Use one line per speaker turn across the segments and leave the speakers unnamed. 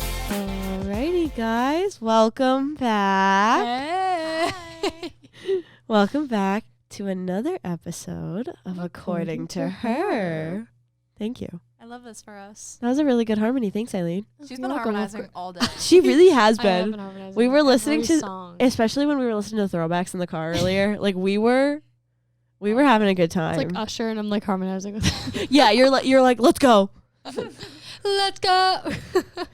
Alrighty, guys, welcome back.
Hey.
Welcome back to another episode of According to Her. Thank you.
I love this for us.
That was a really good harmony. Thanks, Eileen.
She's been harmonizing all day.
She really has
I have
been.
been harmonizing
We were listening
every
to,
song.
especially when we were listening to throwbacks in the car earlier. Like we were having a good time.
It's like Usher, and I'm like harmonizing with
Yeah, you're like, let's go.
Let's go.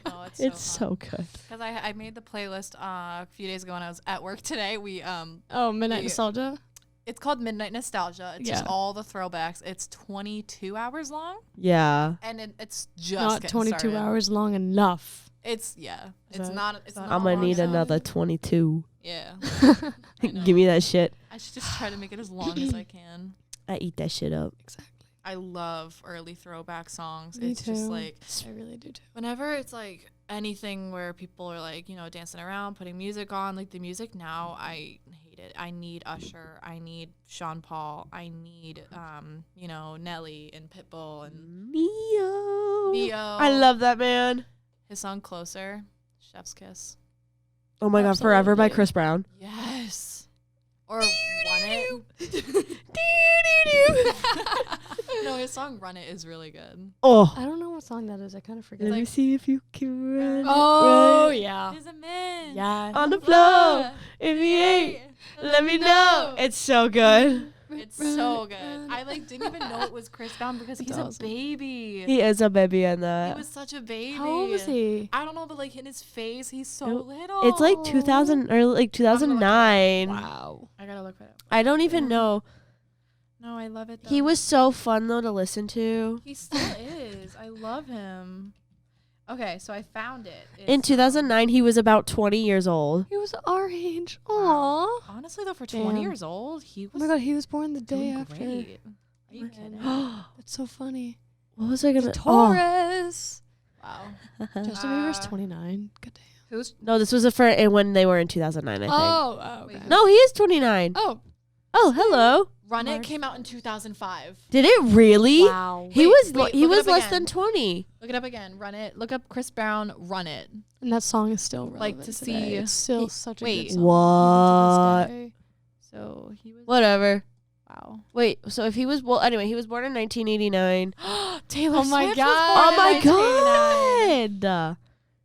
Oh,
It's so good.
Because I made the playlist a few days ago when I was at work today.
Midnight Nostalgia.
It's called Midnight Nostalgia. It's just all the throwbacks. It's 22 hours long.
Yeah.
And it's just
Not
getting
22
started.
hours long enough.
It's not.
I'm gonna need another 22.
Yeah.
Give me that shit.
I should just try to make it as long as I can.
I eat that shit up.
Exactly.
I love early throwback songs.
Me
It's
too.
just like
I really do too.
whenever it's like anything where people are like, dancing around, putting music on, like the music now, I hate it. I need Usher. I need Sean Paul. I need, Nelly and Pitbull and
Neo.
Neo.
I love that man.
His song Closer, Chef's Kiss.
Oh my God, Forever by
Absolutely.
Chris Brown.
Yes. Or Run It. No, his song Run It is really good.
Oh.
I don't know what song that is. I kind of forget.
Let me
like-
see if you can run.
Oh,
run
yeah.
There's a man.
Yeah.
on the floor. If you ain't, let me know. It's so good.
It's so good. I didn't even know it was Chris Brown because he's
awesome.
a baby.
He is a baby in
He
that.
was such a baby.
How old was he?
I don't know, but in his face, he's so
Nope.
little.
It's like 2000 or like 2009.
Wow.
I gotta look it up.
I don't even know.
No, I love it. Though.
He was so fun though to listen to.
He still is. I love him. Okay, so I found it.
In 2009, he was about 20 years old.
He was our age.
Wow.
Aww.
Honestly, though, for 20
Damn.
years old, he
Oh
was
my God, he was born the day
doing
after.
great. Are you kidding?
That's so funny.
What was I gonna?
Taurus.
Wow.
Justin Bieber's 29. Good day.
Who's
No, this was when they were in 2009, I think.
Oh, okay.
Wait,
No, he is 29.
Oh,
Oh, hello.
Run It
March.
came out in 2005.
Did it really?
wow.
He
Wait,
was
wait,
he
look it
was
up
less
again.
than 20.
Look it up again. Run It. Look up Chris Brown. Run It.
And that song is still relevant
to
today.
see-
It's still such a
Wait.
good song.
What?
even to this day.
So he was.
Whatever.
Wow.
Wait, so if he was anyway, he was born in 1989.
Taylor
Oh my
Swift was
God.
born
Oh
in
my
1989.
God.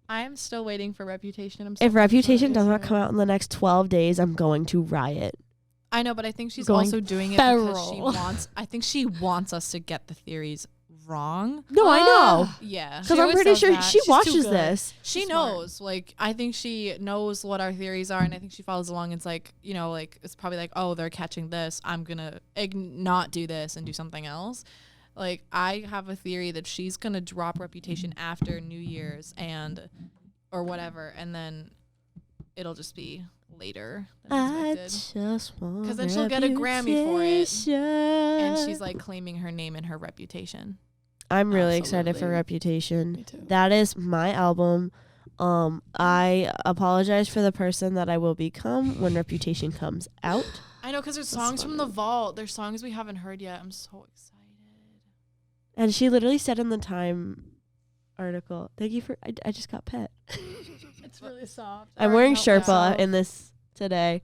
I am still waiting for Reputation. I'm so
If Reputation
is
does not
it?
come out in the next 12 days, I'm going to riot.
I know, but I think she's
Going
also doing it because she
feral.
wants. I think she wants us to get the theories wrong.
No, I know.
Yeah,
Because I'm
always
pretty
does
sure
that.
she
She's too
watches
good.
this.
she
smart.
knows. I think she knows what our theories are, and I think she follows along. It's it's probably oh, they're catching this. I'm gonna not do this and do something else. I have a theory that she's gonna drop Reputation after New Year's or whatever, and then it'll just be later than
I
expected.
just want
'Cause then she'll get a Grammy for it. And
reputation.
she's claiming her name and her reputation.
I'm really excited for
Absolutely.
Reputation.
Me too.
That is my album. I apologize for the person that I will become when Reputation comes out.
I know, because there's
That's
songs from the
funny.
vault. There's songs we haven't heard yet. I'm so excited.
And she literally said in the Time article, thank you for, I just got pet.
It's really soft.
I'm
Or
wearing
no,
Sherpa
yeah.
in this today.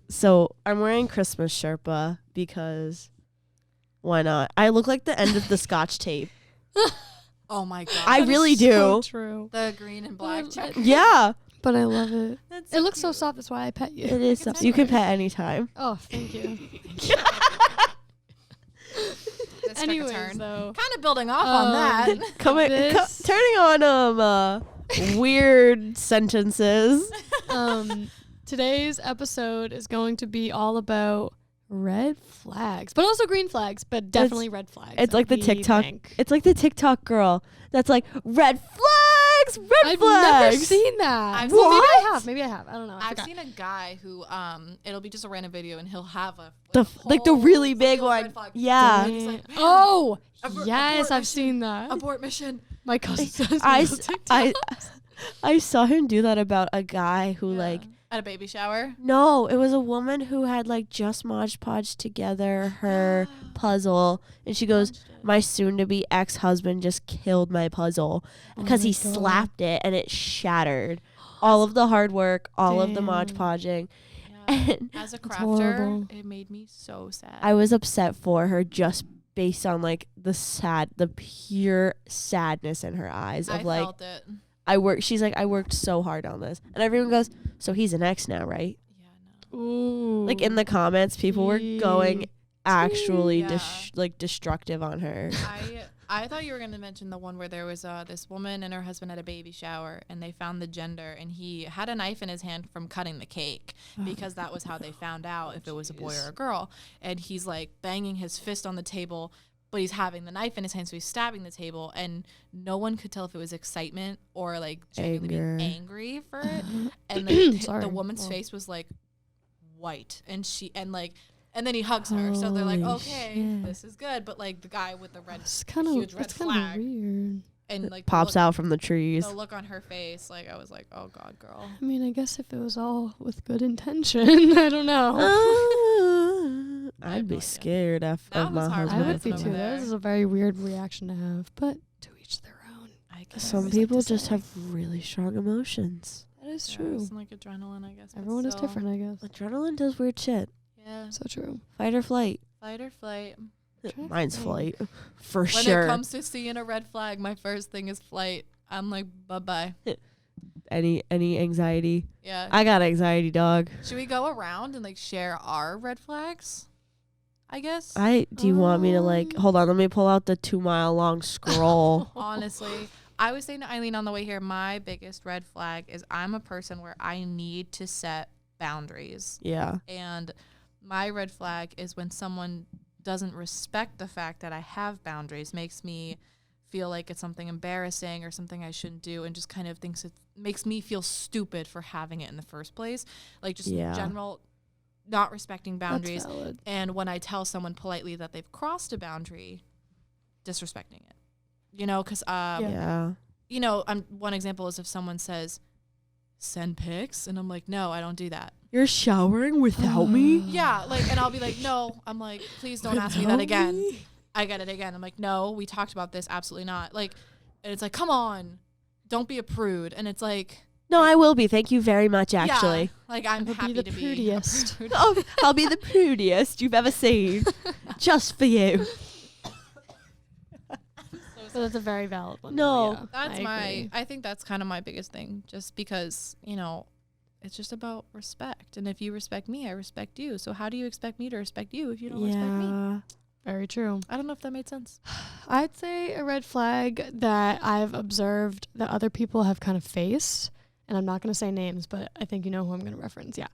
So I'm wearing Christmas Sherpa because why not? I look like the end of the Scotch tape.
Oh my god.
I really do.
So true.
the green and black
I-
check.
Yeah,
But I love it.
That's
It looks so
cute.
soft. That's why I pet you.
it is.
can
You can
pet
pet anytime.
Oh, thank you.
This took a
Anyways,
turn.
though.
Kind of building off on that.
This-
Turning on weird sentences.
Today's episode is going to be all about red flags, but also green flags, but definitely red flags.
It's like the
we
TikTok.
think.
It's like the TikTok girl that's like red flags, red
I've
flags.
never seen that.
I've
Well,
seen-
maybe I have. Maybe I have. I don't know. I
I've
forgot.
seen a guy who it'll be just a random video and he'll have a
the
whole
really big
field
one.
red flag.
Yeah.
And he's like, "Man,
Oh,
abort
yes, I've
mission,
seen that.
abort mission.
My cousin says
I,
me
s-
on TikTok.
I saw him do that about a guy who
Yeah.
like
At a baby shower?
No, it was a woman who had like just Mod Podged together her puzzle, and she goes, "My soon-to-be ex-husband just killed my puzzle because he slapped it and it shattered all of the hard work, all of the Mod Podging."
Yeah.
And
As a
horrible.
crafter, it made me so sad.
I was upset for her just based on like the pure sadness in her eyes of
I
like,
felt it.
she's like, I worked so hard on this. And everyone goes, so he's an ex now, right?
Yeah, no.
Ooh.
Like in the comments, people were going actually
Yeah.
destructive on her.
I thought you were going to mention the one where there was this woman and her husband at a baby shower, and they found the gender, and he had a knife in his hand from cutting the cake because that was how they found out if it was a boy or a girl. And he's like banging his fist on the table, but he's having the knife in his hand, so he's stabbing the table, and no one could tell if it was excitement or like genuinely being angry for it. And the woman's face was like white, and then he hugs her. So they're like,
Holy
okay,
shit.
this is good. But like the guy with the red,
It's kind of
huge red flag,
weird.
and like
Pops out from the trees.
the look on her face, like I was like, oh god, girl.
I mean, I guess if it was all with good intention, I don't know.
I'd be
idea.
scared of
That
my
was hard
husband.
I would be
over
too.
there.
This is a very weird reaction to have, but to each their own.
I guess
Some
it's
people
like to
just
say.
have really strong emotions.
That is
Yeah,
true.
it's like adrenaline, I guess. but
Everyone is
still.
different, I guess.
Adrenaline does weird shit.
Yeah,
So true.
Fight or flight.
fight or flight.
Mine's flight, for
When
sure.
it comes to seeing a red flag, my first thing is flight. I'm like, bye bye.
Any anxiety?
Yeah.
I got anxiety, dog.
Should we go around and like share our red flags? I guess.
Do you want me to like? Hold on, let me pull out the 2 mile long scroll.
Honestly, I was saying to Eileen on the way here, my biggest red flag is I'm a person where I need to set boundaries.
Yeah.
And my red flag is when someone doesn't respect the fact that I have boundaries, makes me feel like it's something embarrassing or something I shouldn't do, and just kind of thinks it makes me feel stupid for having it in the first place. Like just
Yeah.
general not respecting boundaries.
That's valid.
And when I tell someone politely that they've crossed a boundary, disrespecting it. You know, because,
Yeah.
you know, one example is if someone says, send pics, and I'm like, no, I don't do that.
You're showering without me?
Yeah, like, and I'll be like, no. I'm like, please don't ask me that again. I get it again. I'm like, no, we talked about this. Absolutely not. Like, and it's like, come on, don't be a prude. And it's like,
No, I will be. Thank you very much, actually.
yeah, like I'm
I would
happy
be the
to
prudiest.
be.
Oh, I'll be the prudiest you've ever seen. Just for you.
So that's a very valid one.
No.
Yeah,
That's
I
I think that's kind of my biggest thing, just because, you know, it's just about respect. And if you respect me, I respect you. So how do you expect me to respect you if you don't respect me?
Yeah.
Very true.
I don't know if that made sense.
I'd say a red flag that I've observed that other people have kind of faced, and I'm not going to say names, but I think you know who I'm going to reference. Yeah.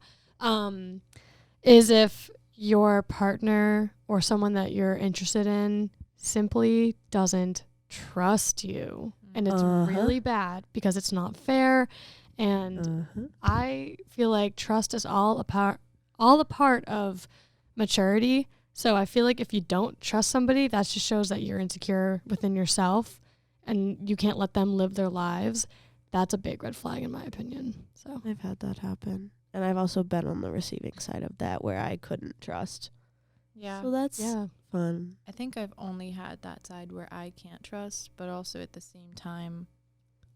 Is if your partner or someone that you're interested in simply doesn't trust you. And it's really bad because it's not fair. And I feel like trust is all a part of maturity. So I feel like if you don't trust somebody, that just shows that you're insecure within yourself and you can't let them live their lives. That's a big red flag in my opinion. So
I've had that happen. And I've also been on the receiving side of that where I couldn't trust.
Yeah.
So that's
yeah.
fun.
I think I've only had that side where I can't trust, but also at the same time,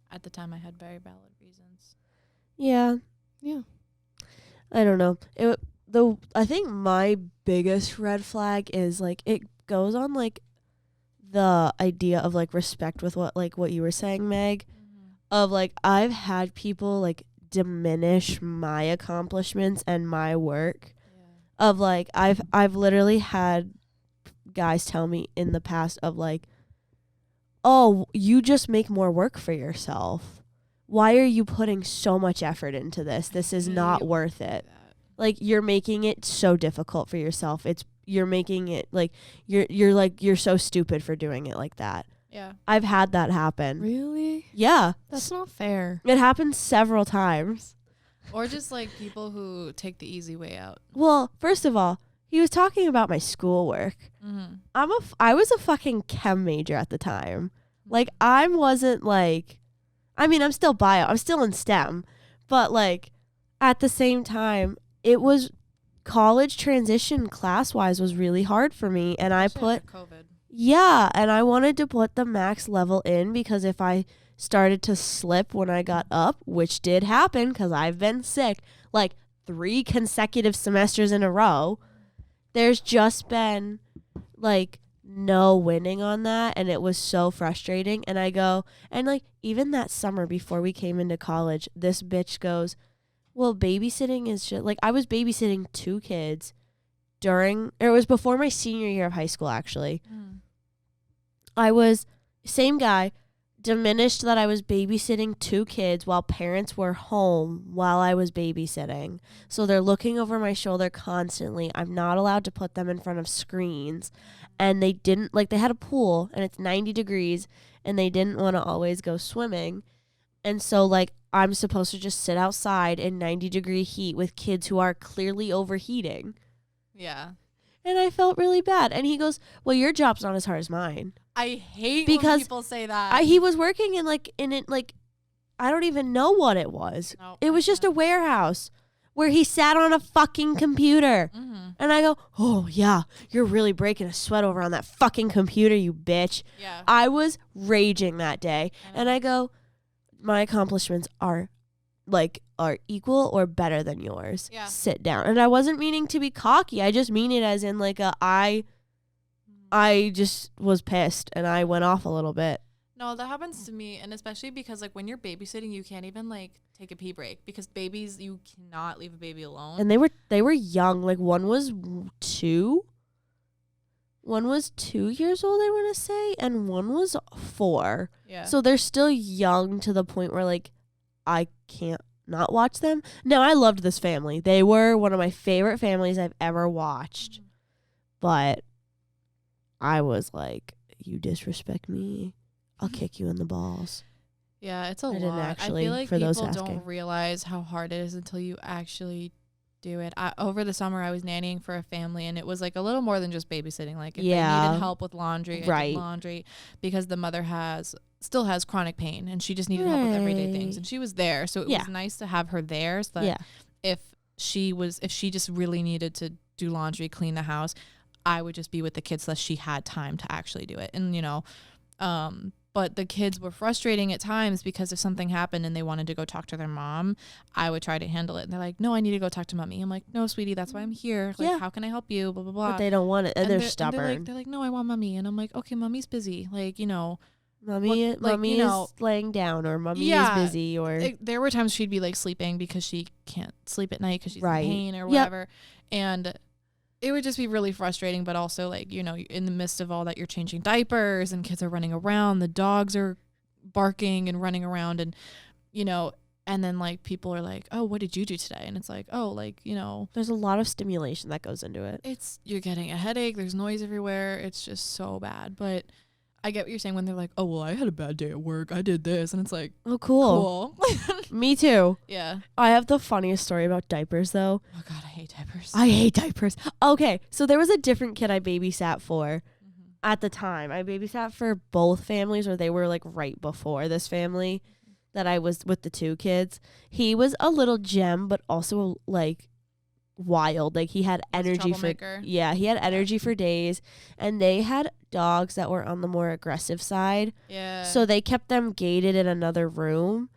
at the time I had very valid reasons.
Yeah.
Yeah.
I don't know. I think my biggest red flag is like it goes on like the idea of like respect with what you were saying, Meg, of like I've had people like diminish my accomplishments and my work. Of like I've literally had guys tell me in the past of like, oh, you just make more work for yourself. Why are you putting so much effort into this? This is not worth it. Like you're making it so difficult for yourself. You're making it like you're so stupid for doing it like that.
Yeah.
I've had that happen.
Really?
Yeah.
That's not fair.
It happened several times.
Or just like people who take the easy way out.
Well, first of all, he was talking about my schoolwork.
Mm-hmm.
I was a fucking chem major at the time. Like I'm still bio. I'm still in STEM, but like at the same time, it was college transition class-wise was really hard for me. And I put,
COVID.
yeah, and I wanted to put the max level in because if I started to slip when I got up, which did happen because I've been sick like 3 consecutive semesters in a row, there's just been like no winning on that, and it was so frustrating. And I go, and like even that summer before we came into college, this bitch goes, well, babysitting is just like, I was babysitting 2 kids it was before my senior year of high school actually. I was, same guy, diminished that I was babysitting 2 kids while parents were home while I was babysitting. So they're looking over my shoulder constantly. I'm not allowed to put them in front of screens. And they didn't, like, they had a pool and it's 90 degrees and they didn't want to always go swimming. And so, like, I'm supposed to just sit outside in 90-degree heat with kids who are clearly overheating.
Yeah.
And I felt really bad. And he goes, well, your job's not as hard as mine.
I hate
Because
when people say that.
He was working in I don't even know what it was.
Nope,
it was just a warehouse where he sat on a fucking computer.
Mm-hmm.
And I go, oh, yeah, you're really breaking a sweat over on that fucking computer, you bitch.
Yeah.
I was raging that day. And I go, my accomplishments are equal or better than yours.
Yeah.
Sit down. And I wasn't meaning to be cocky. I just mean it as in like I just was pissed and I went off a little bit.
No, that happens to me, and especially because like when you're babysitting, you can't even like take a pee break because babies, you cannot leave a baby alone.
And they were young. Like one was 2. One was 2 years old, I want to say, and one was 4.
Yeah.
So they're still young to the point where like I can't not watch them. No, I loved this family. They were one of my favorite families I've ever watched. But I was like, you disrespect me, I'll kick you in the balls.
Yeah, it's a lot.
Didn't actually,
I feel like
for
people
those asking.
don't realize how hard it is until you actually do it. Over the summer, I was nannying for a family, and it was like a little more than just babysitting. Like if they needed help with laundry, I did laundry because the mother still has chronic pain, and she just needed help with everyday things, and she was there. So it was nice to have her there. So that if she just really needed to do laundry, clean the house, I would just be with the kids so that she had time to actually do it. And but the kids were frustrating at times because if something happened and they wanted to go talk to their mom, I would try to handle it. And they're like, no, I need to go talk to mommy. I'm like, no, sweetie, that's why I'm here. Like, how can I help you? Blah, blah, blah.
But they don't want it. And they're stubborn.
And they're like, no, I want mommy. And I'm like, okay, mommy's busy. Like,
mommy is laying down, or mommy is busy, or
there were times she'd be like sleeping because she can't sleep at night because she's in pain or whatever. And it would just be really frustrating, but also like, in the midst of all that, you're changing diapers and kids are running around, the dogs are barking and running around, and and then like people are like, oh, what did you do today? And it's like, oh, like,
there's a lot of stimulation that goes into it.
You're getting a headache, there's noise everywhere, it's just so bad. But I get what you're saying when they're like, oh, well, I had a bad day at work, I did this, and it's like,
oh, cool. Me too.
Yeah.
I have the funniest story about diapers, though.
Oh, God, I hate diapers.
I hate diapers. Okay, so there was a different kid I babysat for at the time. I babysat for both families, or they were, like, right before this family that I was with the 2 kids. He was a little gem, but also, like, wild. Like, he had energy he had energy for days, and they had dogs that were on the more aggressive side.
Yeah.
So they kept them gated in another room.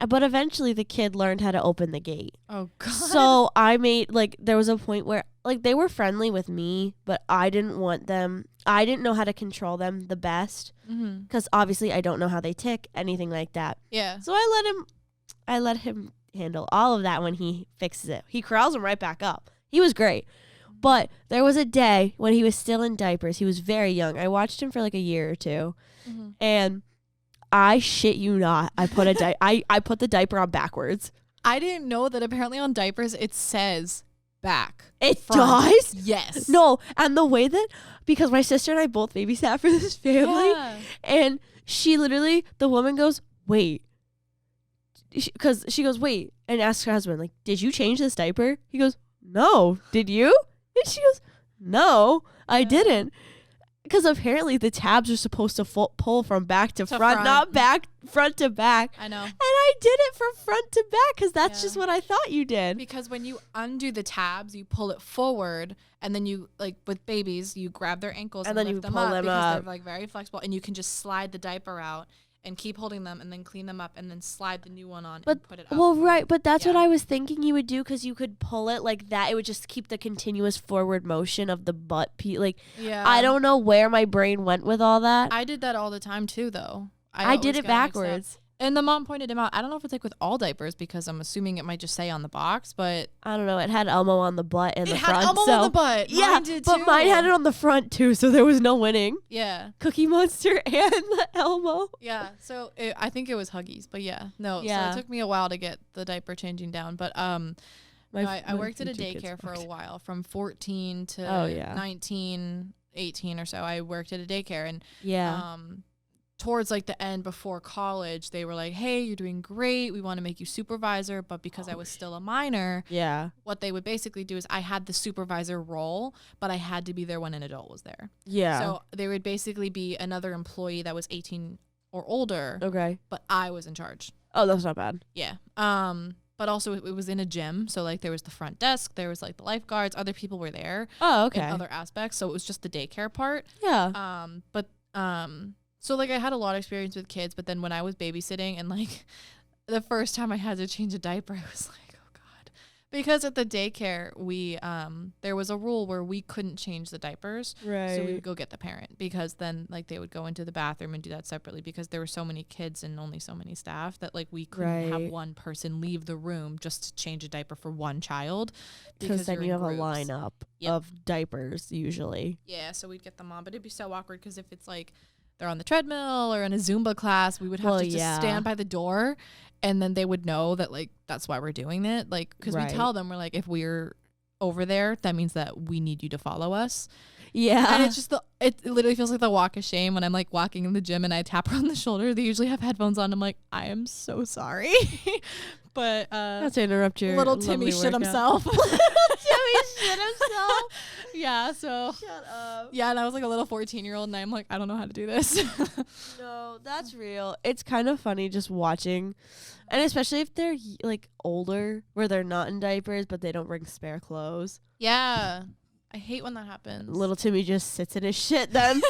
But eventually the kid learned how to open the gate.
Oh, God.
So I made, like, there was a point where, like, they were friendly with me, but I didn't know how to control them the best. Because obviously I don't know how they tick, anything like that.
Yeah.
So I let him handle all of that when he fixes it. He crawls him right back up. He was great. But there was a day when he was still in diapers. He was very young. I watched him for like a year or 2. And I shit you not, I put I put the diaper on backwards.
I didn't know that apparently on diapers it says back.
It
front.
does?
Yes.
No, and the way that, because my sister and I both babysat for this family, and she literally, the woman goes, wait. Because she goes, wait, and asks her husband, like, did you change this diaper? He goes, no. Did you? And she goes, no, I didn't. because apparently the tabs are supposed to pull from back to front,
front.
not front to back.
I know.
And I did it from front to back because that's
Yeah.
just what I thought you did.
Because when you undo the tabs, you pull it forward, and then you, like with babies, you grab their ankles and
then
lift
you
them
pull
up
them
because
up.
they're like very flexible, and you can just slide the diaper out and keep holding them and then clean them up and then slide the new one on and put it up.
Well, right, but that's what
Yeah.
I was thinking you would do because you could pull it like that. It would just keep the continuous forward motion of the butt. Like,
Yeah.
I don't know where my brain went with all that.
I did that all the time too, though.
I did
always
it
get mixed up.
backwards.
And the mom pointed him out. I don't know if it's like with all diapers because I'm assuming it might just say on the box, but
I don't know. It had Elmo on the butt and
it
the
had
front.
Elmo
so
on the butt.
yeah,
Mine did
but
too.
mine had it on the front too, so there was no winning.
Yeah.
Cookie Monster and the Elmo.
Yeah. So I think it was Huggies, but yeah. No.
Yeah.
So it took me a while to get the diaper changing down, but no, I
my
worked at a
future kids
daycare for a
worked.
while, from 14 to
Oh, yeah.
19, 18 or so. I worked at a daycare, and
Yeah.
towards like the end before college, they were like, "Hey, you're doing great. We want to make you supervisor." But because I was still a minor,
Yeah.
what they would basically do is I had the supervisor role, but I had to be there when an adult was there.
Yeah.
So there would basically be another employee that was 18 or older,
okay.
but I was in charge.
Oh, that's not bad.
Yeah. But also it was in a gym, so like there was the front desk, there was like the lifeguards, other people were there
Oh, okay.
in other aspects, so it was just the daycare part.
Yeah.
So like I had a lot of experience with kids, but then when I was babysitting and like the first time I had to change a diaper, I was like, oh God. Because at the daycare, we there was a rule where we couldn't change the diapers.
Right.
So we would go get the parent, because then like they would go into the bathroom and do that separately, because there were so many kids and only so many staff that like we couldn't have
Right.
one person leave the room just to change a diaper for one child,
Because then
you're
you
in
have a
groups.
lineup
Yep.
of diapers usually.
Yeah, so we'd get them on, but it'd be so awkward because if it's like they're on the treadmill or in a Zumba class, we would have
Well,
to just
yeah.
stand by the door, and then they would know that like that's why we're doing it. Like, because
Right.
we tell them, we're like, if we're over there, that means that we need you to follow us.
Yeah.
And it's just it literally feels like the walk of shame when I'm like walking in the gym and I tap her on the shoulder. They usually have headphones on. I'm like, I am so sorry. But
Not to interrupt your
little Timmy
lovely
shit
workout.
himself.
Timmy shit himself.
Yeah, so
Shut up.
yeah, and I was like a little 14-year-old and I'm like, I don't know how to do this.
No, that's real. It's kind of funny just watching, and especially if they're like older, where they're not in diapers, but they don't bring spare clothes.
Yeah. I hate when that happens.
Little Timmy just sits in his shit then.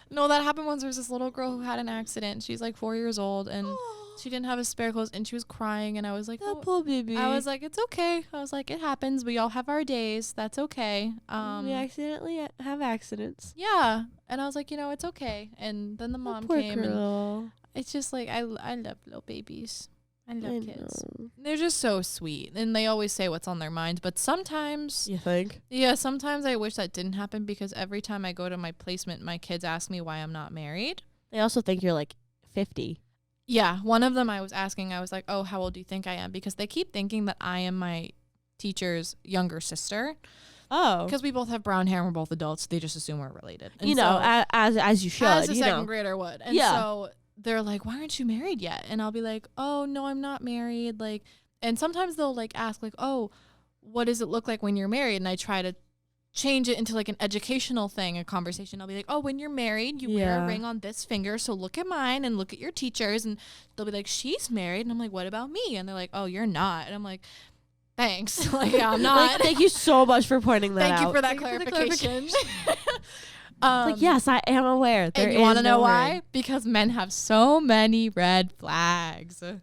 No, that happened once. There was this little girl who had an accident. She's like 4 years old and she didn't have a spare clothes and she was crying, and I was like,
That
"Oh."
poor baby.
I was like, it's okay. I was like, it happens. We all have our days. That's okay.
we accidentally have accidents.
Yeah. And I was like, it's okay. And then the mom
Poor
came, and
girl.
it's just like, I love little babies. I love
I
kids.
know.
They're just so sweet, and they always say what's on their mind. But sometimes,
You think?
yeah, sometimes I wish that didn't happen, because every time I go to my placement, my kids ask me why I'm not married.
They also think you're like 50.
Yeah, one of them I was asking, I was like, oh, how old do you think I am? Because they keep thinking that I am my teacher's younger sister.
Oh.
Because we both have brown hair and we're both adults. They just assume we're related. And
You know, as you should.
as a
you
second
know.
grader would. And
Yeah.
so they're like, why aren't you married yet? And I'll be like, oh, no, I'm not married. Like, and sometimes they'll like ask like, oh, what does it look like when you're married? And I try to change it into like an educational thing, a conversation. I'll be like, oh, when you're married, you wear
Yeah.
a ring on this finger. So look at mine and look at your teachers. And they'll be like, she's married. And I'm like, what about me? And they're like, oh, you're not. And I'm like, thanks. Like, yeah, I'm not.
Like, thank you so much for pointing that out.
Thank you for that
Thank you for the
clarification.
Like, yes, I am aware. There
and you
is
want to know
no
why?
ring.
Because men have so many red flags.
Ugh.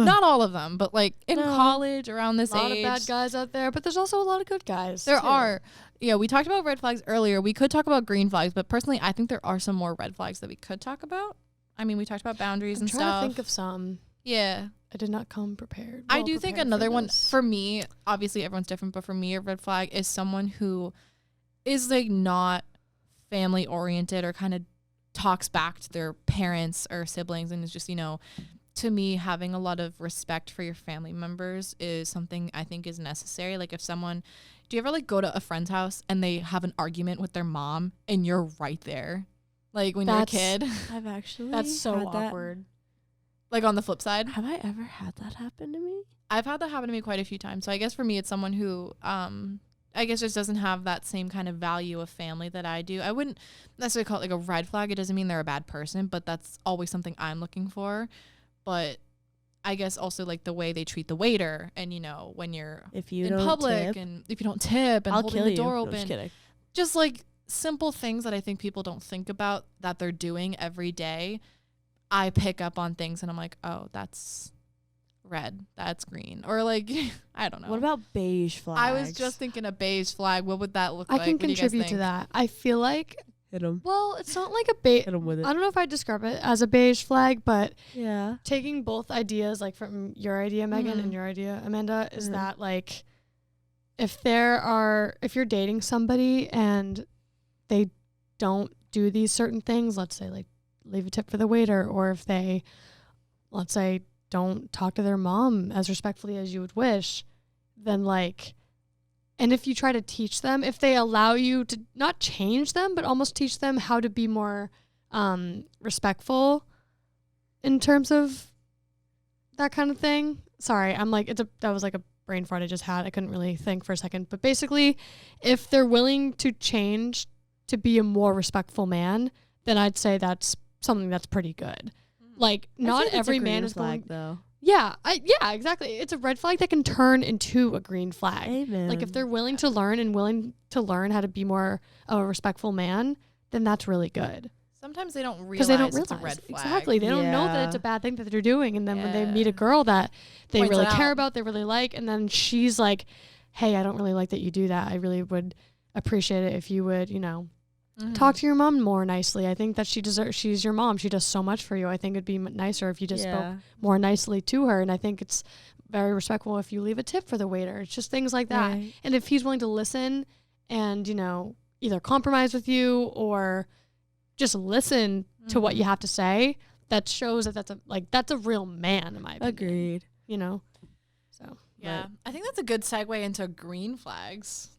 Not all of them, but like in
No.
college around this
A lot
age,
of bad guys out there, but there's also a lot of good guys.
there
too.
are. Yeah, we talked about red flags earlier. We could talk about green flags, but personally, I think there are some more red flags that we could talk about. I mean, we talked about boundaries
I'm
and
trying
stuff.
to think of some.
Yeah.
I did not come prepared.
I
well
do think
prepared
another
for
one
this.
for me, obviously everyone's different, but for me, a red flag is someone who is like not family oriented or kind of talks back to their parents or siblings, and is just, to me, having a lot of respect for your family members is something I think is necessary. Like, if someone, do you ever like go to a friend's house and they have an argument with their mom and you're right there? Like when
That's-
you're a kid,
I've actually
That's so
had that.
awkward.
like on the flip side,
Have I ever had that happen to me?
I've had that happen to me quite a few times. So I guess for me, it's someone who I guess just doesn't have that same kind of value of family that I do. I wouldn't necessarily call it like a red flag. It doesn't mean they're a bad person, but that's always something I'm looking for. But I guess also like the way they treat the waiter, and you know, when you're
If you
in
don't
public
tip,
and if you don't tip and
I'll
holding
kill
the
you.
door
No,
open,
just kidding.
just like simple things that I think people don't think about that they're doing every day. I pick up on things and I'm like, oh, that's red, that's green, or like I don't know.
What about beige flags?
I was just thinking a beige flag. What would that look
I
like?
can
What do you guys
contribute to
think?
that. I feel like,
hit them.
well, it's not like a beige.
Hit them with it.
I don't know if I'd describe it as a beige flag, but
Yeah.
taking both ideas, like from your idea, Megan,
Mhm.
and your idea, Amanda, is
Mhm.
that like if you're dating somebody and they don't do these certain things, let's say like leave a tip for the waiter, or if they, let's say, don't talk to their mom as respectfully as you would wish, then like, and if you try to teach them, if they allow you to not change them, but almost teach them how to be more respectful in terms of that kind of thing. Sorry, I'm like, that was like a brain fart I just had. I couldn't really think for a second. But basically, if they're willing to change to be a more respectful man, then I'd say that's something that's pretty good. Like,
I
not
think it's a
every
green
man is
flag,
going.
though.
Yeah, exactly. It's a red flag that can turn into a green flag.
Amen.
Like, if they're willing to learn and willing to learn how to be more of a respectful man, then that's really good.
Sometimes they don't
Because
realize,
they don't realize
it's a red flag.
exactly. They don't know that it's
Yeah.
a bad thing that they're doing, and then when they meet
Yeah.
a girl that they
Points
really
it
care
out.
about, they really like, and then she's like, "Hey, I don't really like that you do that. I really would appreciate it if you would,
Mhm.
talk to your mom more nicely. I think that she deserves. She's your mom. She does so much for you. I think it'd be nicer if you just spoke more nicely to her. And I think it's very respectful if you leave a tip for the waiter. It's just things like that.
Right.
And if he's willing to listen and, either compromise with you or just listen to what you have to say, that shows that that's a real man, in my opinion.
Agreed.
So
Yeah,
Right.
I think that's a good segue into green flags.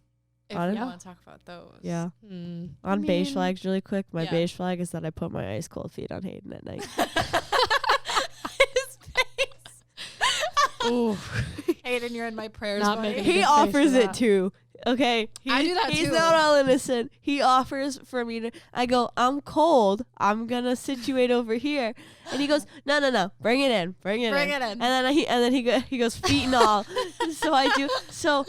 If
I
we
don't
know.
want to talk about those.
Yeah.
I
On beige
mean,
flags, really quick. My
Yeah.
beige flag is that I put my ice cold feet on Hayden at night.
His face.
Ooh.
Hayden, you're in my prayers.
Not
buddy.
making
He
face for
offers it
that.
too. Okay,
I do that
he's
too.
not all innocent. He offers for me to. I go, I'm cold. I'm gonna situate over here, and he goes, No, bring it in, bring it
Bring
in.
it in.
And then he goes feet and all. So I do. So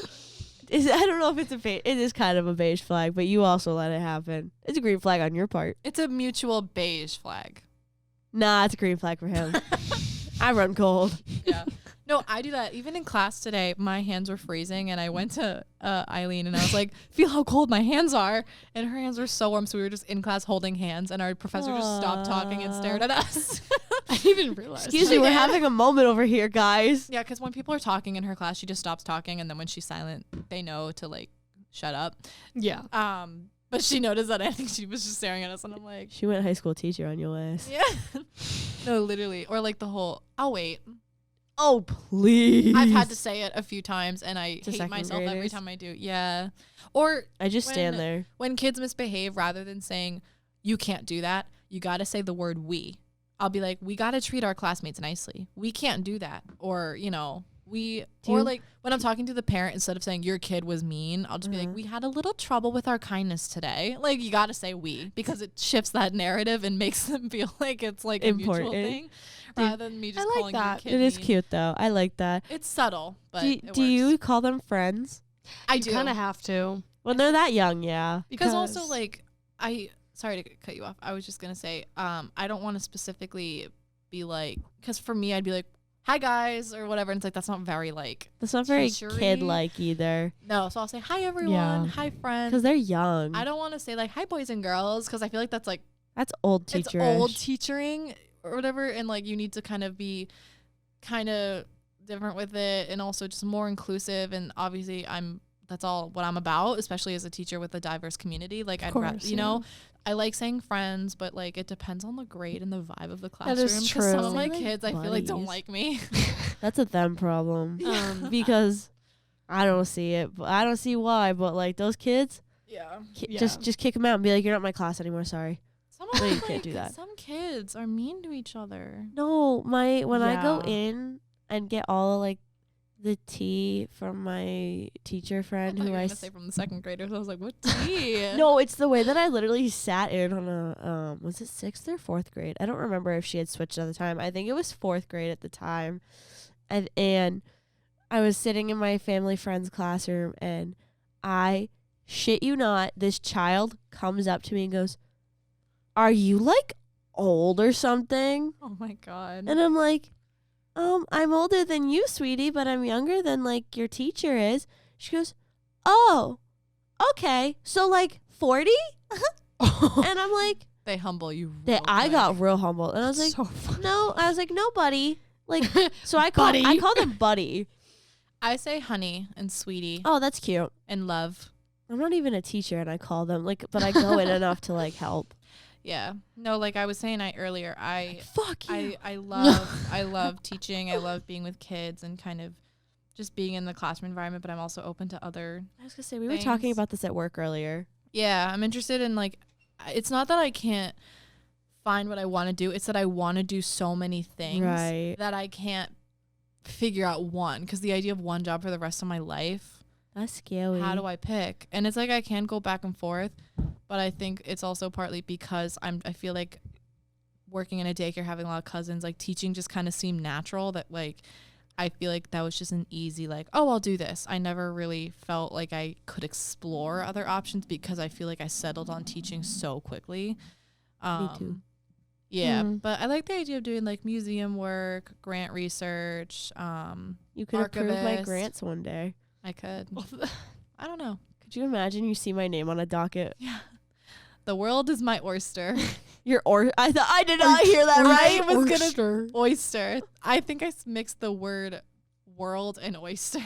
I don't know if it's a beige. It is kind of a beige flag, but you also let it happen. It's a green flag on your part.
It's a mutual beige flag.
Nah, it's a green flag for him. I run cold.
Yeah. No, I do that. Even in class today, my hands were freezing, and I went to Eileen, and I was like, feel how cold my hands are. And her hands were so warm, so we were just in class holding hands, and our professor just stopped talking and stared at us.
I didn't even realize.
Excuse me, we're
Yeah.
having a moment over here, guys.
Yeah, because when people are talking in her class, she just stops talking, and then when she's silent, they know to, like, shut up.
Yeah.
But she noticed that I think she was just staring at us, and I'm like,
She went high school teacher on your ass.
yeah. No, literally. Or, like, the whole, I'll wait.
Oh, please.
I've had to say it a few times, and I
To
hate
second
myself every
graders?
time I do. Yeah. Or
I just stand
when-
there.
when kids misbehave, rather than saying, you can't do that, you got to say the word we. I'll be like, we got to treat our classmates nicely. We can't do that. Or, or like when I'm talking to the parent, instead of saying your kid was mean, I'll just be like, we had a little trouble with our kindness today. Like, you got to say we, because it shifts that narrative and makes them feel like it's like a
Important.
mutual thing, rather than me just
I like
calling
that.
your kid
It is
mean.
cute, though. I like that.
It's subtle, but
Do,
it
do
works.
you call them friends?
I do.
Kind of have to.
When they're that young, yeah.
Because also, like, sorry to cut you off. I was just going to say, I don't want to specifically be like, because for me, I'd be like, hi guys, or whatever. And it's like, that's not very, like,
That's not very
teachery.
kid-like either.
no. So I'll say, hi everyone,
Yeah.
hi friends.
Because they're young.
I don't want to say, like, hi boys and girls, because I feel like that's, like,
That's old teacher.
it's old teachering or whatever. And, like, you need to kind of be kind of different with it, and also just more inclusive. And obviously, that's all what I'm about, especially as a teacher with a diverse community. Like,
Of
I'd rather,
course,
you know, I like saying friends, but, like, it depends on the grade and the vibe of the classroom.
is
'cause
true.
Some of my
Say, like,
kids, I feel like, don't
buddies.
like me.
That's a them problem. Because I don't see it. But I don't see why. But, like, those kids,
Yeah.
Yeah.
just kick them out and be like, you're not my class anymore. Sorry.
Some of
No, you
them,
can't
like,
do that.
some kids are mean to each other.
No, when I go
Yeah.
in and get all, like, the tea from my teacher
I
friend
thought you
who
were
I
gonna say from the second graders. I was like, what tea?
no, it's the way that I literally sat in on a was it 6th or 4th grade? I don't remember if she had switched at the time. I think it was 4th grade at the time. And I was sitting in my family friend's classroom, and I shit you not, this child comes up to me and goes, "Are you like old or something?"
Oh my god.
And I'm like, I'm older than you, sweetie, but I'm younger than like your teacher is. She goes, "Oh, okay. So like 40?" And I'm like,
They humble you.
I
quick.
got real humble. And I was like,
so funny.
"No." I was like, "No, buddy." Like, so I called him buddy.
I say honey and sweetie
Oh, that's cute.
and love.
I'm not even a teacher, and I call them like, but I go in enough to like help.
Yeah. No, like I was saying earlier,
Fuck you.
I love teaching. I love being with kids and kind of just being in the classroom environment, but I'm also open to other.
I was gonna say we were talking
things.
about this at work earlier.
Yeah, I'm interested in like it's not that I can't find what I want to do, it's that I want to do so many things
Right.
that I can't figure out one, because the idea of one job for the rest of my life,
That's scary.
how do I pick? And it's like I can go back and forth, but I think it's also partly because I feel like working in a daycare, having a lot of cousins, like teaching just kind of seemed natural, that like I feel like that was just an easy like, oh, I'll do this. I never really felt like I could explore other options because I feel like I settled on teaching so quickly.
Me too.
Yeah,
Mhm.
but I like the idea of doing like museum work, grant research.
You could approve my
archivist.
grants one day.
I could. I don't know.
Could you imagine you see my name on a docket?
Yeah. The world is my oyster.
I did not hear that right.
I was gonna
Oyster.
oyster. I think I mixed the word world and oyster.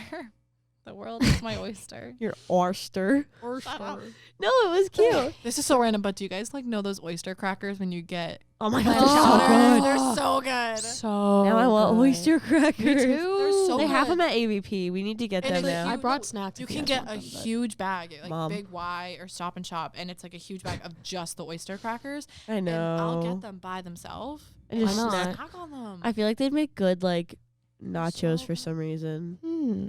The world is my oyster.
Your oyster.
Oyster.
No, it was cute.
This is so random, but do you guys like know those oyster crackers when you get
Oh my
clam
god,
Oh.
they're so
chowder?
good.
They're so good.
So
Now I want
good.
oyster crackers.
Me too.
They're so
They
good.
have them at AVP. We need to get
And
them
it's
now.
like
I brought snacks.
You
if
can
guys
get
want
a
them, but-
huge bag, like
Mom.
Big Y or Stop and Shop, and it's like a huge bag of just the oyster crackers.
I
And I'll
know.
get them by themselves.
And just
Why not?
snack.
Snack on them.
I feel like they'd make good like nachos
So
for some reason.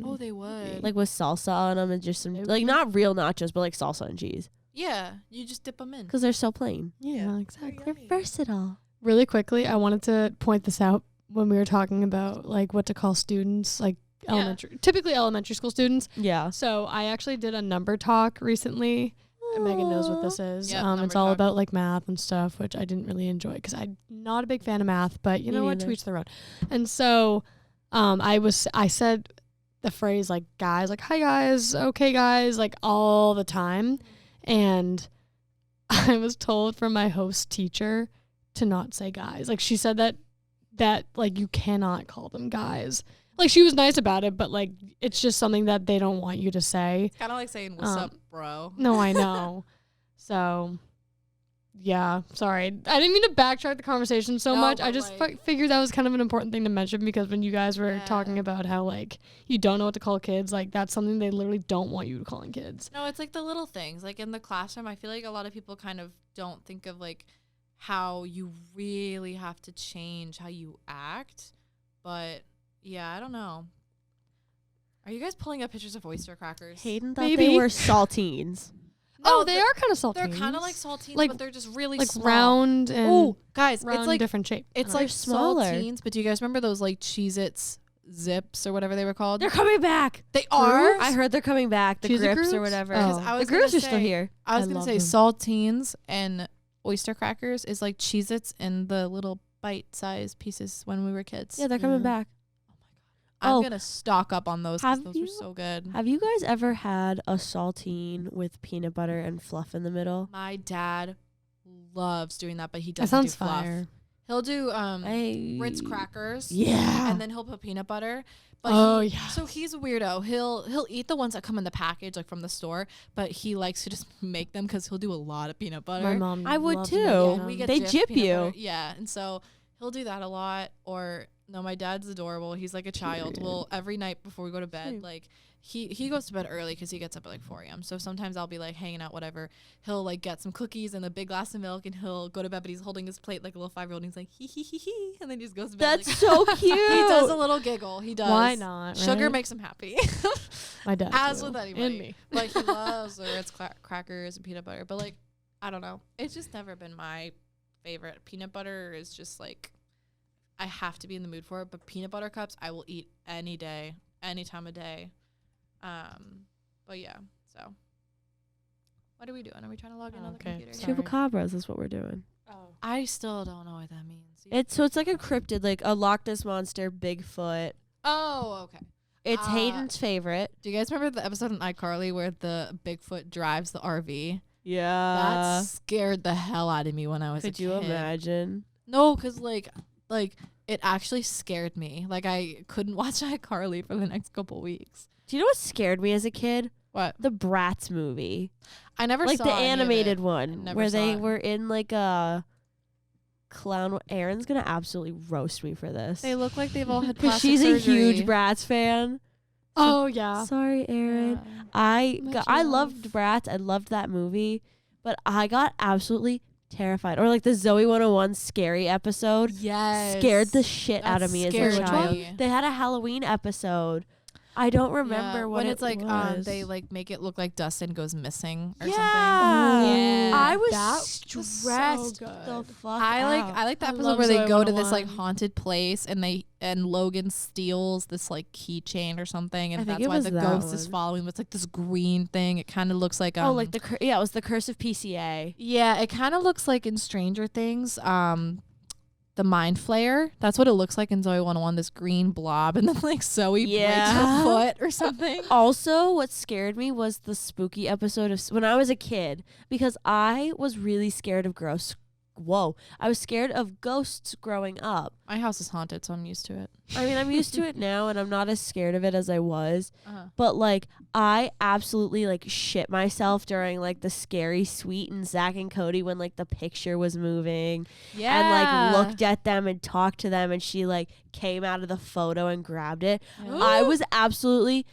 Oh, they would.
Like with salsa on them and just some
They
like
would.
not real nachos, but like salsa and cheese.
Yeah, you just dip them in.
Because they're so plain.
yeah, exactly.
They're versatile.
Really quickly, I wanted to point this out when we were talking about like what to call students, like
Yeah.
typically elementary school students.
Yeah.
So I actually did a number talk recently. And Megan knows what this is.
Yep,
It's
number
all
talk.
about like math and stuff, which I didn't really enjoy because I'm not a big fan of math. But you
Me
know what?
neither.
To each their own. And so, I said the phrase like guys, like hi guys, okay guys, like all the time, and I was told from my host teacher to not say guys. Like she said that like you cannot call them guys. Like she was nice about it, but like it's just something that they don't want you to say.
It's kind of like saying, "What's up, bro?"
No, I know. So, yeah, sorry. I didn't mean to backtrack the conversation so
No,
much. I
but,
just
like-
figured that was kind of an important thing to mention because when you guys were
Yeah.
talking about how, like, you don't know what to call kids, like, that's something they literally don't want you calling kids.
No, it's like the little things. Like in the classroom, I feel like a lot of people kind of don't think of like how you really have to change how you act. But yeah, I don't know. Are you guys pulling up pictures of oyster crackers?
Hayden thought
Maybe.
they were saltines.
Oh, they are kind of salty.
They're kind of like saltines,
Like-
but they're just really
like
small.
round and
Oh, guys,
round
it's like
different shape.
it's
They're
like
smaller.
saltines. But do you guys remember those like Cheez-Its zips or whatever they were called?
They're coming back.
They are.
I heard they're coming back. The
Cheez-It
grips or
groups?
whatever.
Oh.
'Cause I
The
was
grooves
gonna
are still
say-
here.
I was
I
gonna
love
say
them.
saltines and oyster crackers is like Cheez-Its in the little bite-sized pieces when we were kids.
Yeah, they're coming
Yeah.
back.
I'm
Oh.
gonna stock up on those 'cause
Have
those
you-
were so good.
Have you guys ever had a saltine with peanut butter and fluff in the middle?
My dad loves doing that, but he
That
doesn't do
sounds
fluff.
fire.
He'll do
I
Ritz crackers,
Yeah.
and then he'll put peanut butter. But
Oh,
he,
yeah.
So he's a weirdo. He'll eat the ones that come in the package, like from the store, but he likes to just make them because he'll do a lot of peanut butter.
My mom
I would
loves
too.
making
Yeah,
them.
we get
They
Jif
jip
peanut
you.
butter. Yeah, and so he'll do that a lot. Or No, my dad's adorable. He's like a child.
Period.
Well, every night before we go to bed,
Same.
like he goes to bed early because he gets up at like 4 a.m. So sometimes I'll be like hanging out, whatever. He'll like get some cookies and a big glass of milk, and he'll go to bed. But he's holding his plate like a little 5-year-old. And he's like hee hee hee hee, and then he just goes to bed.
That's
like,
so cute.
he does a little giggle. He does.
Why not?
Sugar
right?
makes him happy.
My dad.
As
too.
with anybody.
And me.
Like he loves the Ritz crackers and peanut butter. But like I don't know. It's just never been my favorite. Peanut butter is just like I have to be in the mood for it. But peanut butter cups I will eat any day, any time of day. But yeah. So what are we doing? Are we trying to log in on the
Okay,
computer?
sorry.
Chupacabras is what we're doing.
Oh.
I still don't know what that means.
It's like a cryptid, like a Loch Ness monster, Bigfoot.
Oh, okay.
It's Hayden's favorite.
Do you guys remember the episode in iCarly where the Bigfoot drives the RV?
Yeah.
That scared the hell out of me when I was a
Could
kid.
you imagine?
No, because like it actually scared me. Like I couldn't watch iCarly for the next couple weeks.
Do you know what scared me as a kid?
What?
The Bratz movie.
I never
Like
saw
the
any of
animated
it.
one
never
where
saw
they
it.
were in like a clown. Aaron's gonna absolutely roast me for this.
They look like they've all had
Because
plastic
she's a
surgery.
huge Bratz fan.
Oh yeah.
Sorry, Aaron.
Yeah.
Much
I
love.
loved Bratz. I loved that movie, but I got absolutely terrified. Or like the Zoe 101 scary episode
Yes.
scared the shit out
That
of me as
scared
a child.
me.
They had a Halloween episode. I don't remember
Yeah,
what
when
it
it's like
was.
they like make it look like Dustin goes missing or
yeah.
something. Yeah.
I was
That was
stressed
so
the
good.
fuck
I
out.
like the
I
episode
love
where they
Zoe
go to this like
101.
haunted place and Logan steals this like keychain or something,
I
and
think
that's
it
why
was
the
that
ghost is
one.
following. It's like this green thing. It kind of looks like
like it was the Curse of PCA.
yeah, it kind of looks like in Stranger Things, the Mind Flayer. That's what it looks like in Zoe 101, this green blob, and then like Zoe breaks
Yeah.
her foot or something.
Also, what scared me was the spooky episode of when I was a kid, because I was really scared of I was scared of ghosts growing up.
My house is haunted, so I'm used to it.
I mean, I'm used to it now, and I'm not as scared of it as I was.
Uh-huh.
But like, I absolutely like shit myself during like the scary suite and Zach and Cody when like the picture was moving, and like looked at them and talked to them, and she like came out of the photo and grabbed it.
Yeah.
I was absolutely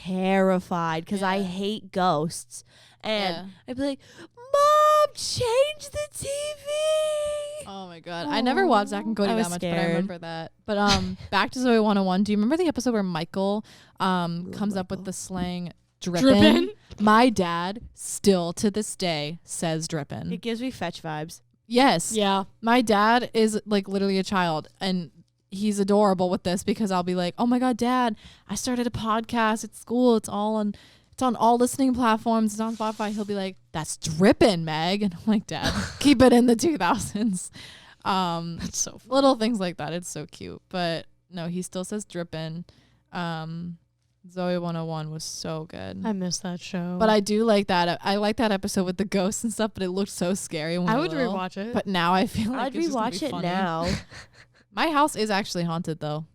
terrified because I
Yeah.
hate ghosts, and
Yeah.
I'd be like, "Mom, change the TV."
Oh my god. I never watched Zack and Cody
I
that
was
much, but I
scared.
remember that. But back to Zoe 101. Do you remember the episode where Michael comes up with
Michael.
the slang
Drippin'?
drippin'? My dad still to this day says drippin'.
It gives me fetch vibes.
Yes.
Yeah.
My dad is like literally a child, and he's adorable with this because I'll be like, "Oh my god, Dad, I started a podcast at school. It's on all listening platforms. It's on Spotify." He'll be like, "That's drippin', Meg," and I'm like, "Dad, keep it in the 2000s."
That's so fun.
Little things like that. It's so cute, but no, he still says drippin'. Zoe 101 was so good.
I miss that show.
But I do like that. I like that episode with the ghosts and stuff, but it looked so scary when
I
we
would
were little.
rewatch it.
But now I feel like
I'd
it's just gonna
rewatch
be
it
funny.
now.
My house is actually haunted though.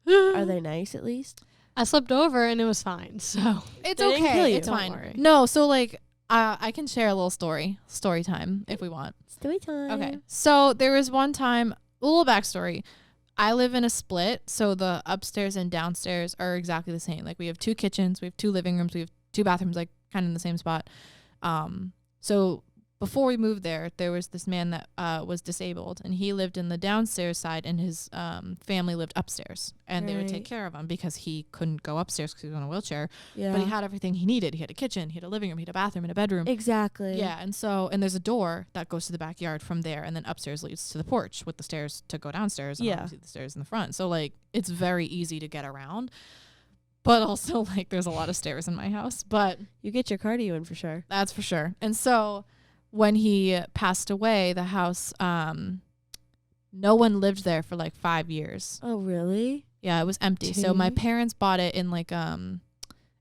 Are they nice at least?
I slept over and it was fine. So
It's
They didn't kill
okay.
you.
It's
Don't
fine.
worry.
No, so like I can share a little story time if we want.
Story time.
Okay. So there was one time, a little backstory. I live in a split, so the upstairs and downstairs are exactly the same. Like we have 2 kitchens, we have 2 living rooms, we have 2 bathrooms, like kind of in the same spot. So before we moved there was this man that was disabled, and he lived in the downstairs side, and his family lived upstairs, and they would
Right.
take care of him because he couldn't go upstairs because he was on a wheelchair.
Yeah.
But he had everything he needed. He had a kitchen, he had a living room, he had a bathroom and a bedroom.
exactly.
Yeah, and there's a door that goes to the backyard from there, and then upstairs leads to the porch with the stairs to go downstairs, and
Yeah.
obviously the stairs in the front. So like it's very easy to get around, but also like there's a lot of stairs in my house. But
You get your cardio in for sure.
that's for sure. And so when he passed away, the house, no one lived there for like 5 years.
Oh, really?
Yeah, it was empty. So my
Tea?
parents bought it in like an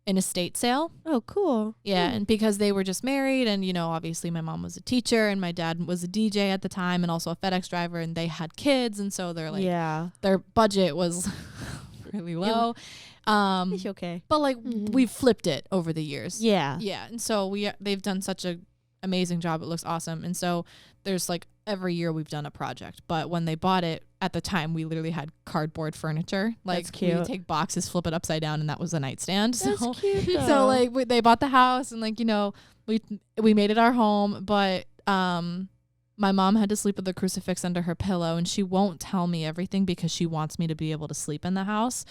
estate sale.
Oh, cool.
Yeah, and because they were just married, and obviously my mom was a teacher and my dad was a DJ at the time and also a FedEx driver, and they had kids, and so they're like
yeah.
their budget was really low.
It's okay.
But like
Mhm.
we flipped it over the years.
Yeah.
Yeah, and so they've done such a amazing job. It looks awesome. And so there's like every year we've done a project. But when they bought it, at the time, we literally had cardboard furniture. Like,
That's cute.
we take boxes, flip it upside down, and that was a nightstand.
That's
So
cute.
so
though.
like they bought the house, and like, you know, we made it our home, but my mom had to sleep with a crucifix under her pillow, and she won't tell me everything because she wants me to be able to sleep in the house.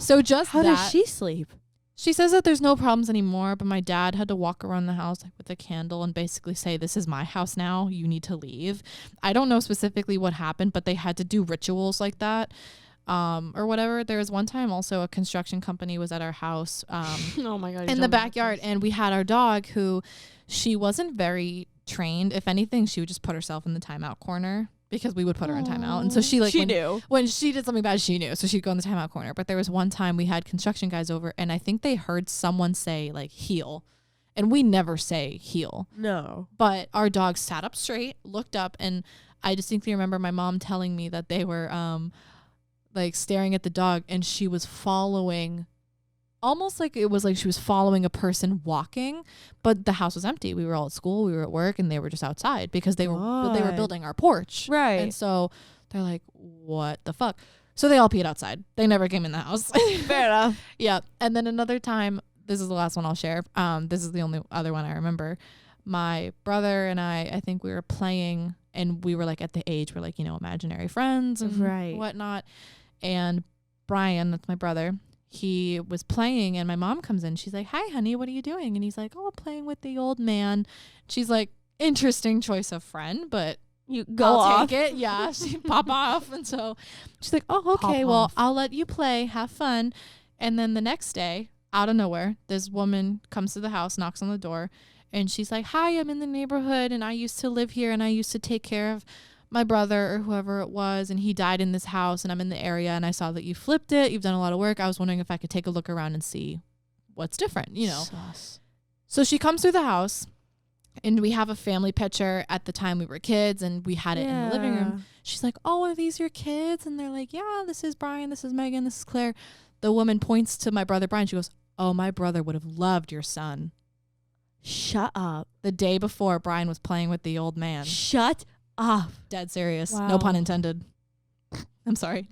So just
how
that,
does she sleep?
she says that there's no problems anymore, but my dad had to walk around the house like with a candle and basically say, this is my house now, you need to leave. I don't know specifically what happened, but they had to do rituals like that. Or whatever. There was one time also a construction company was at our house
Oh my God.
in the backyard, and we had our dog who, she wasn't very trained. If anything, she would just put herself in the timeout corner because we would put her in timeout. And so she like,
knew.
when she did something bad, she knew. So she'd go in the timeout corner. But there was one time we had construction guys over, and I think they heard someone say like heel, and we never say heel.
No.
But our dog sat up straight, looked up, and I distinctly remember my mom telling me that they were like staring at the dog, and she was following, almost like it was like she was following a person walking, but the house was empty. We were all at school, we were at work, and they were just outside because they were
God.
building our porch.
Right.
And so they're like, what the fuck? So they all peed outside. They never came in the house.
Fair enough.
Yeah. And then another time, this is the last one I'll share. This is the only other one I remember. My brother and I think we were playing, and we were like at the age where like, you know, imaginary friends and
Right.
whatnot. And Brian, that's my brother, he was playing, and my mom comes in. She's like, hi, honey, what are you doing? And he's like, oh, I'm playing with the old man. She's like, interesting choice of friend, but
You go
I'll
off.
take it. Yeah, she pop off. And so she's like, oh, okay,
Pop
well,
off.
I'll let you play. Have fun. And then the next day, out of nowhere, this woman comes to the house, knocks on the door, and she's like, hi, I'm in the neighborhood, and I used to live here, and I used to take care of my brother or whoever it was, and he died in this house, and I'm in the area, and I saw that you flipped it. You've done a lot of work. I was wondering if I could take a look around and see what's different, you know.
Sus.
So she comes through the house, and we have a family picture. At the time we were kids, and we had it in the living room. She's like, oh, are these your kids? And they're like, yeah, this is Brian, this is Megan, this is Claire. The woman points to my brother Brian. She goes, oh, my brother would have loved your son.
Shut up.
The day before, Brian was playing with the old man.
Shut up.
Dead serious.
Wow.
No pun intended. I'm sorry.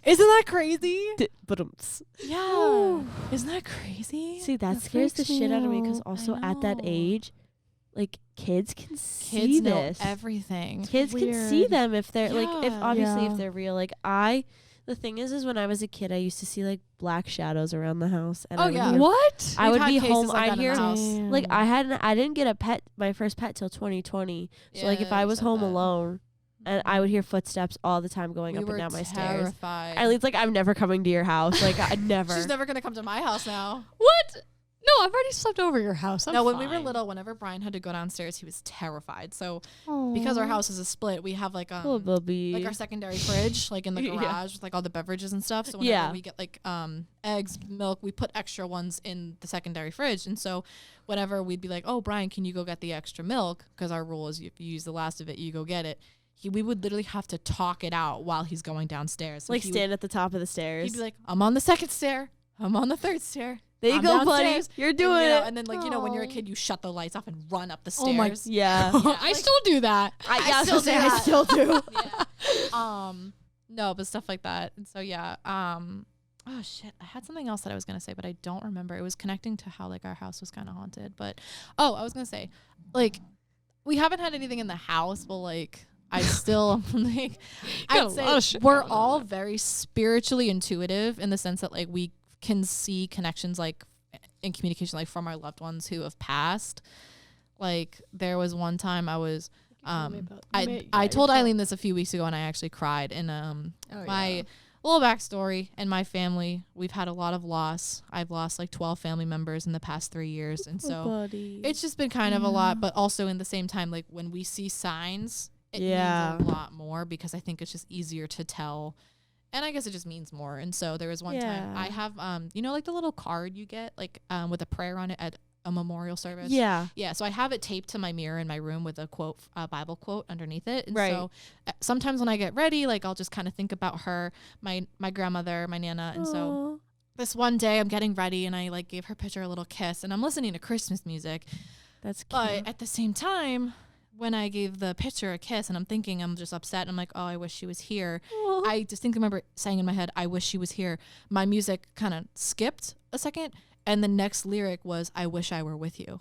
Isn't that crazy?
But
Yeah. Isn't that crazy?
see, that
That
scares the
freaks
shit
me
out of me because
out.
also
I
at that
know.
age, like kids can
Kids
see
know
this.
everything.
Kids can see
Weird.
them if they're like, if
Yeah.
obviously
Yeah.
if they're real. Like the thing is when I was a kid, I used to see like black shadows around the house. And
Oh,
I would
yeah.
hear-
What?
I
We've
would
had
be
cases
home.
like
I'd
that in the
hear
house.
like I didn't get my first pet till 2020. So like if I
you
was
said
home
that.
alone and I would hear footsteps all the time going
We
up
were
and down my stairs.
terrified.
Eileen's like, I'm never coming to your house. Like I never.
She's never gonna come to my house now.
What? No, I've already slept over your house. I'm
No, when we were
fine.
little, whenever Brian had to go downstairs, he was terrified. So
Aw.
because our house is a split, we have like
Oh, baby.
like our secondary fridge, like in the
Yeah.
garage with like all the beverages and stuff. So whenever
Yeah.
we get like eggs, milk, we put extra ones in the secondary fridge. And so whenever we'd be like, oh, Brian, can you go get the extra milk? Because our rule is if you use the last of it, you go get it. We would literally have to talk it out while he's going downstairs. So
like
he
stand at the top of the
would,
stairs.
he'd be like, I'm on the second stair. I'm on the third stair.
there you
I'm
go, buddy.
downstairs.
You're
And,
doing
you know,
it.
and then like, you know, when you're a
Aw.
kid, you shut the lights off and run up the stairs.
Oh my-
Yeah.
Yeah,
I
like-
still do that.
I
still
was gonna
do
say, I
that.
still do.
Yeah. No, but stuff like that. And so yeah. Oh shit. I had something else that I was gonna say, but I don't remember. It was connecting to how like our house was kind of haunted. But I was gonna say, like, we haven't had anything in the house, but like I still like
got a
I'd say
lot of shit
we're
going on
all
there.
very spiritually intuitive in the sense that like we can see connections like in communication like from our loved ones who have passed. Like there was one time I was I told Eileen this a few weeks ago and I actually cried. And my little backstory and my family, we've had a lot of loss. I've lost like 12 family members in the past 3 years. And so
buddy.
it's just been kind of a lot, but also in the same time, like when we see signs, it
Yeah.
means a lot more because I think it's just easier to tell. And I guess it just means more. And so there was one time I
Yeah.
have, you know, like the little card you get like with a prayer on it at a memorial service.
Yeah.
Yeah, so I have it taped to my mirror in my room with a quote, a Bible quote underneath it. And
Right.
so sometimes when I get ready, like I'll just kind of think about her, my grandmother, my Nana. And so this one day I'm getting ready and I like gave her picture a little kiss and I'm listening to Christmas music.
That's cute.
But at the same time, when I gave the picture a kiss and I'm thinking I'm just upset and I'm like, oh, I wish she was here.
Aw.
I distinctly remember saying in my head, I wish she was here. My music kind of skipped a second. And the next lyric was, I wish I were with you.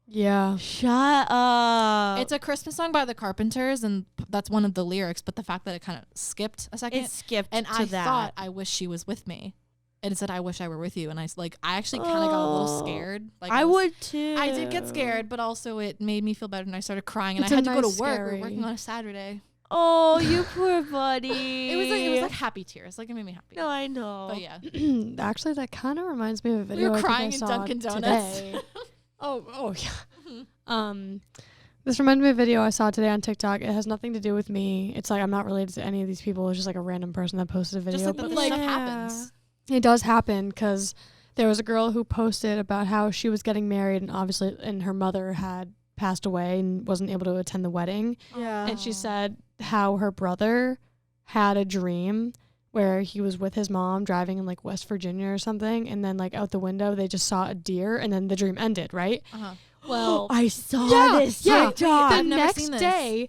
Yeah.
Shut up.
It's a Christmas song by the Carpenters, and that's one of the lyrics. But the fact that it kind of skipped a second.
It skipped
and
to
I
that.
thought, I wish she was with me. And it said, I wish I were with you. And I actually kind of got a little scared. Like
I would too.
I did get scared, but also it made me feel better, and I started crying. And
It's
I
a
had to go
nice
to work. We
scary.
were working on a Saturday.
Oh, you poor buddy.
It was like happy tears. Like, it made me happy.
No, I know.
But yeah.
Actually, that kind of reminds me of a
We
video
were
I think I
crying in
saw
Dunkin' Donuts.
today. oh yeah. This reminds me of a video I saw today on TikTok. It has nothing to do with me. It's like I'm not related to any of these people. It's just like a random person that posted a video.
Just like
but
the
like
stuff happens.
it does happen because there was a girl who posted about how she was getting married and her mother had passed away and wasn't able to attend the wedding.
Yeah.
And she said how her brother had a dream where he was with his mom driving in like West Virginia or something, and then like out the window they just saw a deer, and then the dream ended, right?
Uh-huh.
Well,
I saw this TikTok.
the
I've never
next
seen this.
day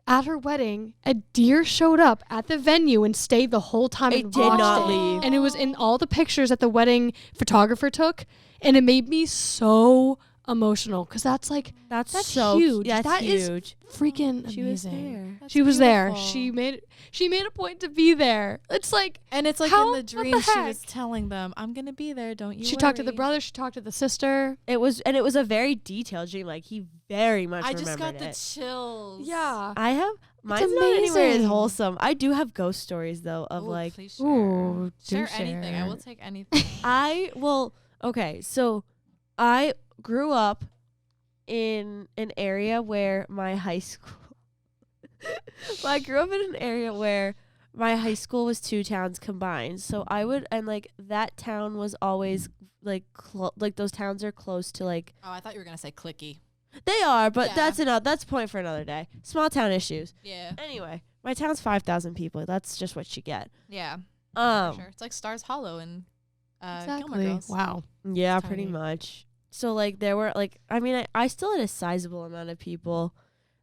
at her wedding, a deer showed up at the venue and stayed the whole time.
It
and
did
watched
not
it.
leave.
And it was in all the pictures that the wedding photographer took, and it made me so emotional because that's
That's
so
huge.
huge.
That's
That is
huge.
freaking
She was
amazing.
there.
That's
She was there.
beautiful.
She made a point to be there. It's like
And it's like
How-
in
what
the
the
dream, she was
heck?
telling them, I'm going to be there. Don't you
she talked to the
worry."
brother, she talked to the sister.
It was a very detailed dream. Like he very much
I just got
remembered
the
it.
chills.
Yeah.
I have mine's not anywhere as
amazing.
wholesome. I do have ghost stories though of
Ooh,
like
please share.
Ooh,
Share
do
anything. I
share.
will take anything.
okay, so I grew up in an area where my high school I grew up in an area where my high school was 2 towns combined. So I would and like that town was always like like those towns are close to like
Oh, I thought you were going to say clicky.
they are, but
Yeah.
that's a point for another day. Small town issues.
Yeah.
Anyway, my town's 5,000 people. That's just what you get.
Yeah.
Um
For sure. It's like Stars Hollow and Gilmore
Exactly.
Girls.
Wow.
Yeah,
It's
pretty
tiny.
much. So like there were like I mean I still had a sizable amount of people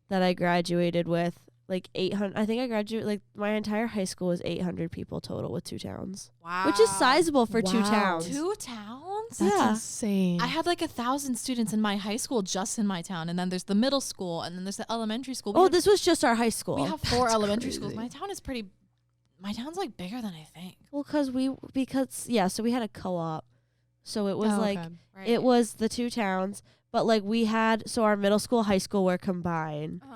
that I graduated with. Like 800 I think I graduated like my entire high school was 800 people total with 2 towns.
Wow.
Which is sizable for 2
Wow.
towns.
2 towns?
That's
Yeah.
insane.
I had like 1,000 students in my high school just in my town. And then there's the middle school. And then there's the elementary school.
Oh, this was just our high school.
We have 4
That's
elementary schools.
crazy.
My town's like bigger than I think.
well so we had a co-op. So it was
Oh,
like
okay.
Right.
it was the 2 towns, but like we had so our middle school, high school were combined.
Uh-huh.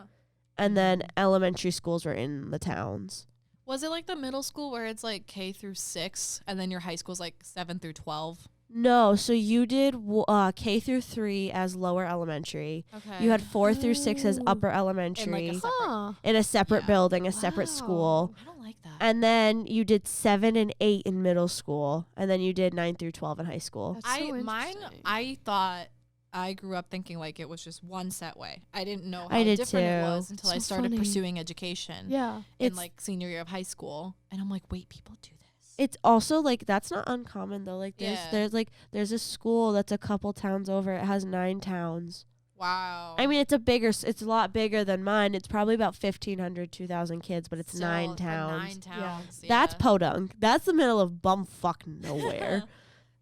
And then elementary schools were in the towns.
Was it like the middle school where it's like K through 6 and then your high school's like 7 through 12?
No, so you did K through 3 as lower elementary.
Okay.
You had 4 through 6 as
Oh.
upper
in
elementary
like a separate.
Huh.
in a separate
Yeah.
building, a separate
Wow.
school.
I don't like that.
And then you did 7 and 8 in middle school, and then you did 9 through 12 in high school.
That's so
Mine
interesting.
I thought I grew up thinking like it was just one set way. I didn't know how
I did
different it
too.
was until I
So
started
funny.
pursuing education
Yeah.
in
It's
like senior year of high school. And I'm like, wait, people do this.
it's also like that's not uncommon though. Like
Yeah.
there's a school that's a couple towns over. It has 9 towns.
Wow.
I mean, it's a lot bigger than mine. It's probably about 1,500, 2,000 kids, but it's
Still,
9
for
towns.
9 towns. Yeah.
That's podunk. That's the middle of bumfuck nowhere.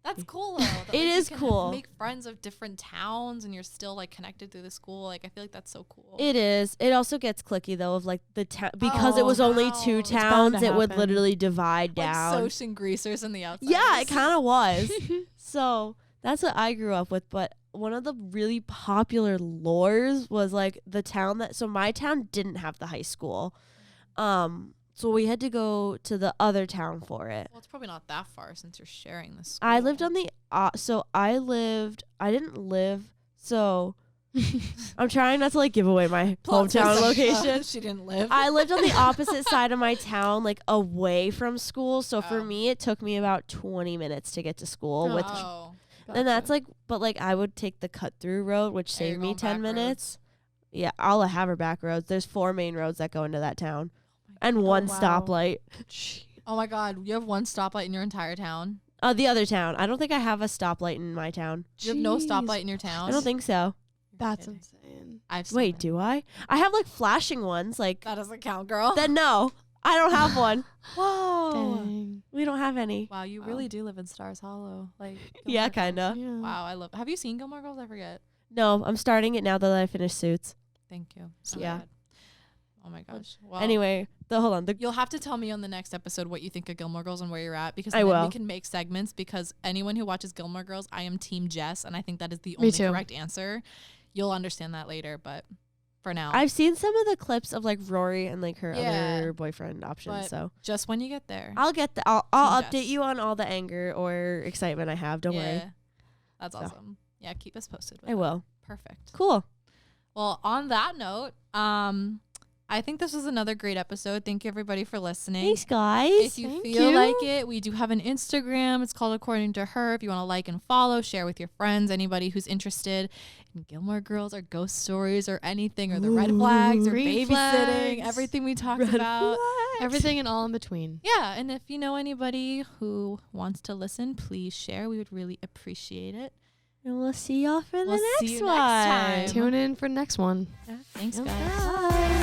That's cool though. that,
It
like,
is
you can
cool.
Make friends of different towns and you're still like connected through the school. Like I feel like that's so cool.
It is. It also gets clicky though of like the town because it
Oh,
was only
wow.
2
It's
bound
towns.
to
It would
happen.
literally divide
like
down.
Soch and greasers in the outside.
Yeah, it kind of was. So that's what I grew up with. But one of the really popular lores was like the town so my town didn't have the high school. So we had to go to the other town for it.
Well, it's probably not that far since you're sharing this.
I lived on the I didn't live so I'm trying not to like give away my hometown location.
She didn't live.
I lived on the opposite side of my town, like away from school. So for
Oh.
me, it took me about 20 minutes to get to school. With
Oh.
and that's like, but like I would take the cut through road, which
Oh, you're
saved me
going
10
back
minutes. Yeah, I'll have her back roads. There's 4 main roads that go into that town, and 1
wow.
stoplight.
Oh my God, you have one stoplight in your entire town?
The other town. I don't think I have a stoplight in my town.
You have no
Jeez.
stoplight in your town?
I don't think so.
That's
kidding.
insane.
I've so
Wait,
many.
do I? I have like flashing ones. Like
That doesn't count, girl.
then no, I don't have one. Whoa,
Dang.
we don't have any.
Wow, you
Wow.
really do live in Stars Hollow. Like
Yeah,
Gilmore Girls.
kinda.
Yeah.
Wow, I love. Have you seen Gilmore Girls? I forget.
No, I'm starting it now that I finished Suits.
Thank you.
So,
Oh
yeah.
my God. Oh my gosh. Well,
Anyway, hold on.
you'll have to tell me on the next episode what you think of Gilmore Girls and where you're at, because
I
then
will.
we can make segments, because anyone who watches Gilmore Girls, I am team Jess, and I think that is the
Me
only
too.
correct answer. You'll understand that later, but for now,
I've seen some of the clips of like Rory and like her
Yeah.
other boyfriend options.
But
So
just when you get there.
I'll get I'll
Team
update
Jess.
you on all the anger or excitement I have. Don't worry.
That's
So.
awesome. Yeah, keep us posted with
I
that.
will.
Perfect.
Cool.
Well, on that note, I think this was another great episode. Thank you everybody for listening.
Thanks, guys.
If you
Thank
feel
you.
like it, we do have an Instagram. It's called According to Her. If you want to like and follow, share with your friends, anybody who's interested in Gilmore Girls or ghost stories or anything, or the red flags or
Green
babysitting,
flags.
everything we talked
Red
about.
flags.
Everything and all in between.
Yeah, and if you know anybody who wants to listen, please share. We would really appreciate it.
And we'll see y'all for
We'll
the
see
next
you
one.
next time.
Tune in for the next one.
Thanks, guys.
Bye.